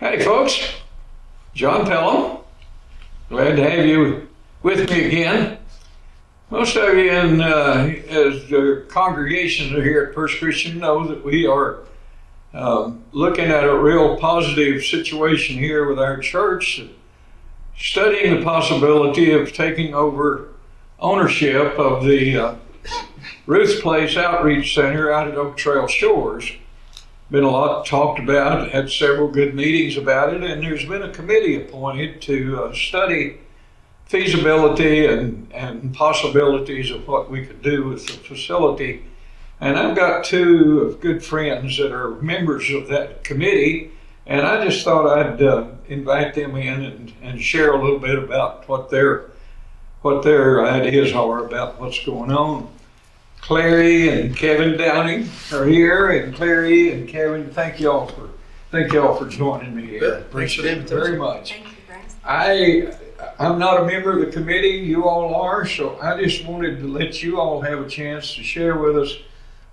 Hey folks, John Pelham. Glad to have you with me again. Most of you as the congregation here at First Christian know that we are looking at a real positive situation here with our church, studying the possibility of taking over ownership of the Ruth's Place Outreach Center out at Oak Trail Shores. Been a lot talked about, had several good meetings about it, and there's been a committee appointed to study feasibility and possibilities of what we could do with the facility. And I've got two good friends that are members of that committee, and I just thought I'd invite them in and share a little bit about what their ideas are about what's going on. Clary and Kevin Downing are here, and Clary and Kevin, thank y'all for joining me here. Appreciate it very much. Thank you, Bryce. I'm not a member of the committee, you all are, so I just wanted to let you all have a chance to share with us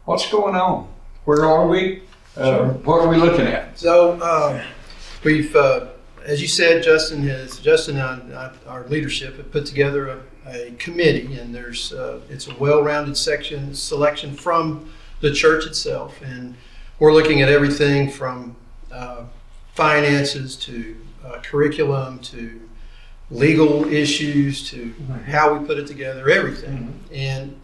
what's going on. Where are we? What are we looking at? So we've, as you said, Justin and our leadership have put together a committee, and there's it's a well-rounded selection from the church itself, and we're looking at everything from finances to curriculum to legal issues to how we put it together, everything, and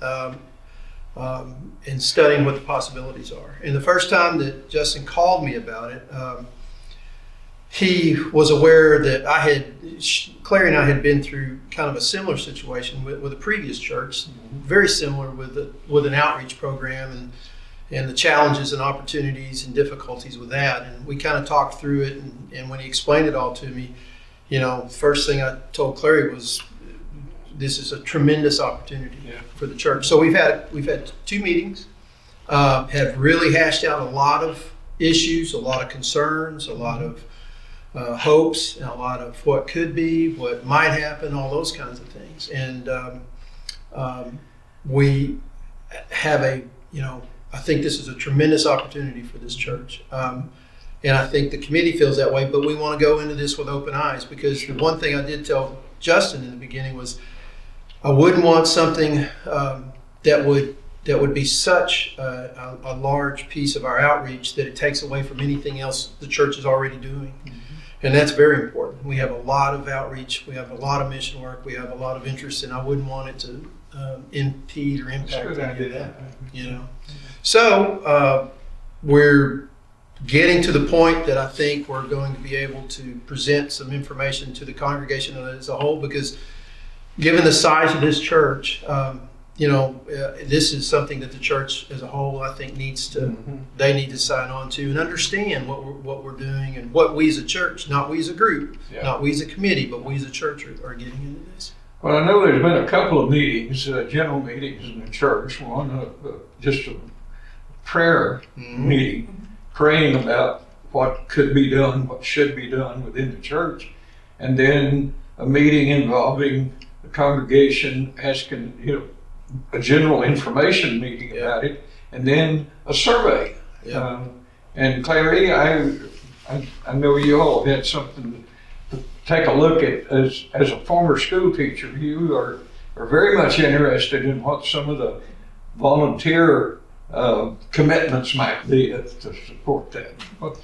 studying what the possibilities are. And the first time that Justin called me about it, he was aware that Clary and I had been through kind of a similar situation with a previous church, very similar with an outreach program and the challenges and opportunities and difficulties with that. And we kind of talked through it, and when he explained it all to me, first thing I told Clary was, this is a tremendous opportunity for the church. So we've had two meetings, have really hashed out a lot of issues, a lot of concerns, a lot of hopes, and a lot of what could be, what might happen, all those kinds of things. And we have I think this is a tremendous opportunity for this church. And I think the committee feels that way, but we want to go into this with open eyes, because the one thing I did tell Justin in the beginning was I wouldn't want something that would be such a large piece of our outreach that it takes away from anything else the church is already doing. And that's very important. We have a lot of outreach, we have a lot of mission work, we have a lot of interest, and I wouldn't want it to impede or impact any of that. So we're getting to the point that I think we're going to be able to present some information to the congregation as a whole, because given the size of this church, this is something that the church as a whole, I think, they need to sign on to and understand what we're doing, and what we as a church, not we as a group, not we as a committee, but we as a church are getting into this. Well, I know there's been a couple of meetings, general meetings in the church. One, just a prayer meeting, praying about what could be done, what should be done within the church, and then a meeting involving the congregation, asking a general information meeting about it, and then a survey. And Clary, I know you all had something to take a look at. As a former school teacher, you are very much interested in what some of the volunteer commitments might be to support that. What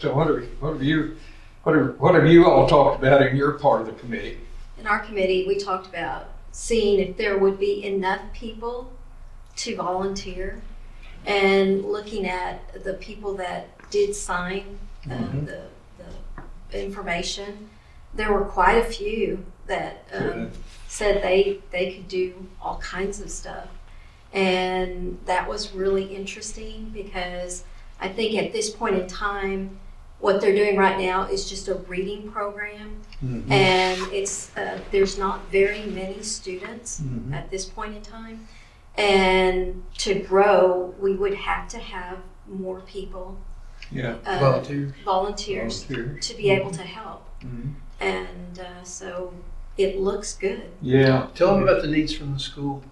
have you all talked about in your part of the committee? In our committee, we talked about seeing if there would be enough people to volunteer, and looking at the people that did sign the information. There were quite a few that said they could do all kinds of stuff. And that was really interesting, because I think at this point in time, what they're doing right now is just a reading program, and it's there's not very many students at this point in time. And to grow, we would have to have more people, volunteers to be able to help. And so it looks good. Tell them about the needs from the school.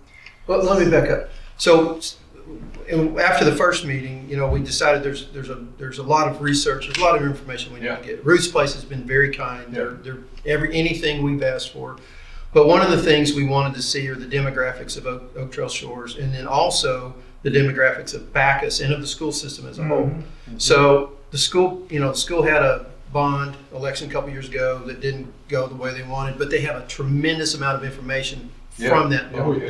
Well, let me back up. So and after the first meeting, we decided there's a lot of research, there's a lot of information we need to get. Ruth's Place has been very kind. They're anything we've asked for. But one of the things we wanted to see are the demographics of Oak Trail Shores, and then also the demographics of Bacchus and of the school system as a whole. Mm-hmm. So the school had a bond election a couple years ago that didn't go the way they wanted, but they have a tremendous amount of information from that bond.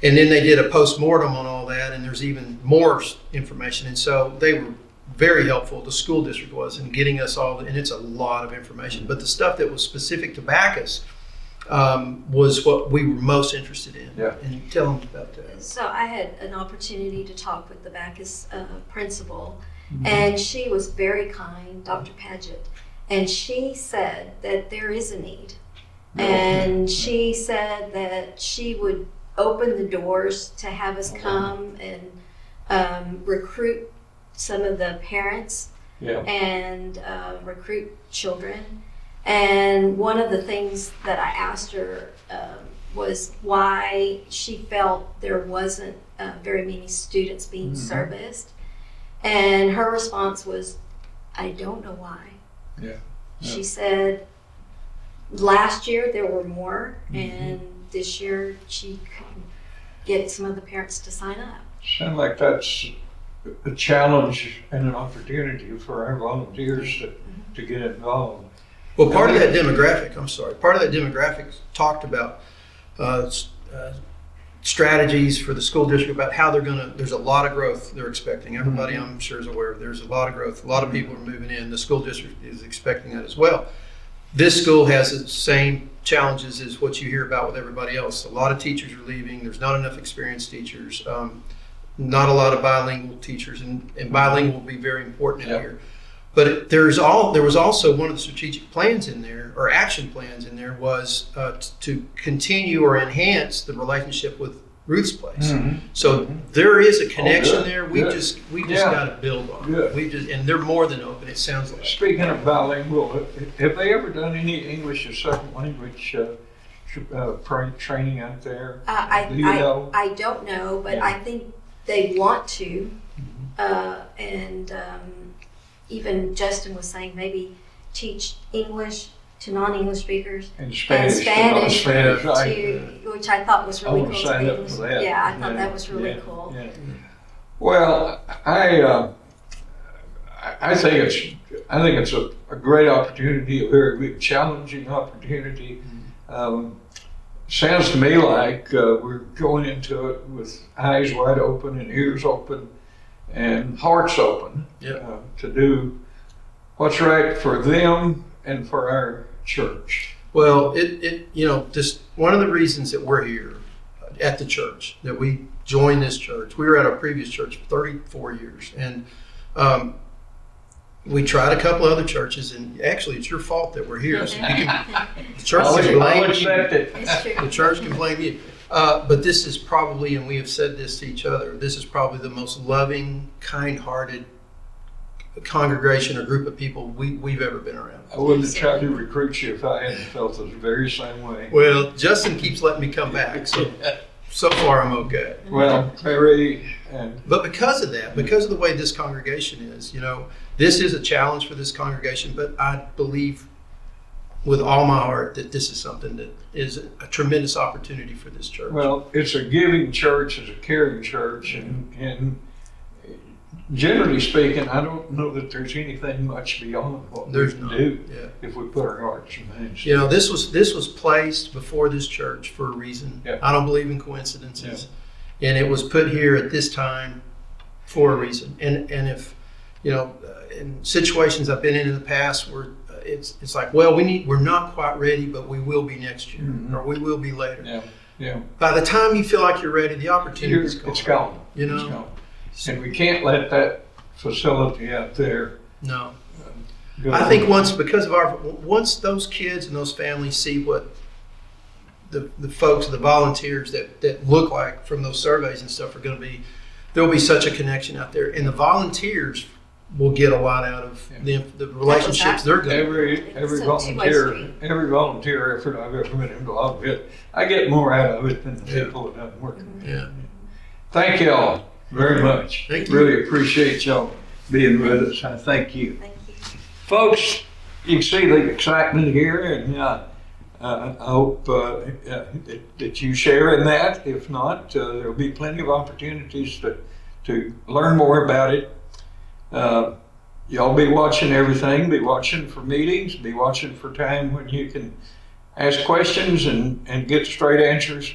And then they did a post-mortem on all that, and there's even more information. And so they were very helpful, the school district was, in getting us all, and it's a lot of information. But the stuff that was specific to Bacchus was what we were most interested in. Yeah. And tell them about that. So I had an opportunity to talk with the Bacchus principal, and she was very kind, Dr. Paget, and she said that there is a need. And she said that she would open the doors to have us come and recruit some of the parents and recruit children. And one of the things that I asked her was why she felt there wasn't very many students being serviced. And her response was, I don't know why. She said, last year there were more, and this year she couldn't get some of the parents to sign up. Sounds like that's a challenge and an opportunity for our volunteers to get involved. Well, part of that demographic talked about strategies for the school district about how there's a lot of growth they're expecting. Everybody I'm sure is aware there's a lot of growth. A lot of people are moving in. The school district is expecting that as well. This school has the same challenges as what you hear about with everybody else. A lot of teachers are leaving. There's not enough experienced teachers. Not a lot of bilingual teachers, and bilingual will be very important in here. But there was also one of the strategic plans in there, or action plans in there, was to continue or enhance the relationship with Ruth's Place. So there is a connection there. We just got to build on it. And they're more than open. It sounds like. Speaking of bilingual, have they ever done any English as second language training out there? I don't know, but I think they want to, and. Even Justin was saying maybe teach English to non-English speakers and Spanish to which I thought was really cool. I thought that was really cool. Well, I think it's a great opportunity, a very big challenging opportunity. Sounds to me like we're going into it with eyes wide open and ears open and hearts open to do what's right for them and for our church. Well, just one of the reasons that we're here at the church, that we joined this church, we were at our previous church for 34 years, and we tried a couple other churches, and actually it's your fault that we're here. So the church can blame you. The church can blame you. But this is probably, and we have said this to each other, this is probably the most loving, kind-hearted congregation or group of people we've ever been around. I wouldn't have tried to recruit you if I hadn't felt the very same way. Well, Justin keeps letting me come back, so far I'm okay. Well, but because of that, because of the way this congregation is, this is a challenge for this congregation, but I believe with all my heart that this is something that is a tremendous opportunity for this church. Well, it's a giving church, it's a caring church, and generally speaking, I don't know that there's anything much beyond what we can do if we put our hearts and minds. This was placed before this church for a reason. I don't believe in coincidences, and it was put here at this time for a reason. And if in situations I've been in the past where it's like, well, we're not quite ready, but we will be next year, or we will be later. By the time you feel like you're ready, the opportunity's gone. It's gone. It's gone. And we can't let that facility out there. No. I think once those kids and those families see what the folks, the volunteers that look like from those surveys and stuff are going to be, there'll be such a connection out there, and the volunteers will get a lot out of the relationships they're going to. Every volunteer effort I've ever been involved with, I get more out of it than the people that I'm working with. Yeah. Thank you all. very much. Thank you. Really appreciate y'all being with us. I thank you. Thank you. Folks, you can see the excitement here, and I hope that you share in that. If not, there'll be plenty of opportunities to learn more about it. Y'all be watching everything, be watching for meetings, be watching for time when you can ask questions and get straight answers.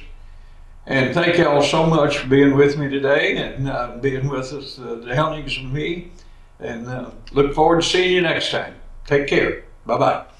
And thank y'all so much for being with me today and being with us, the Downings and me. And look forward to seeing you next time. Take care. Bye-bye.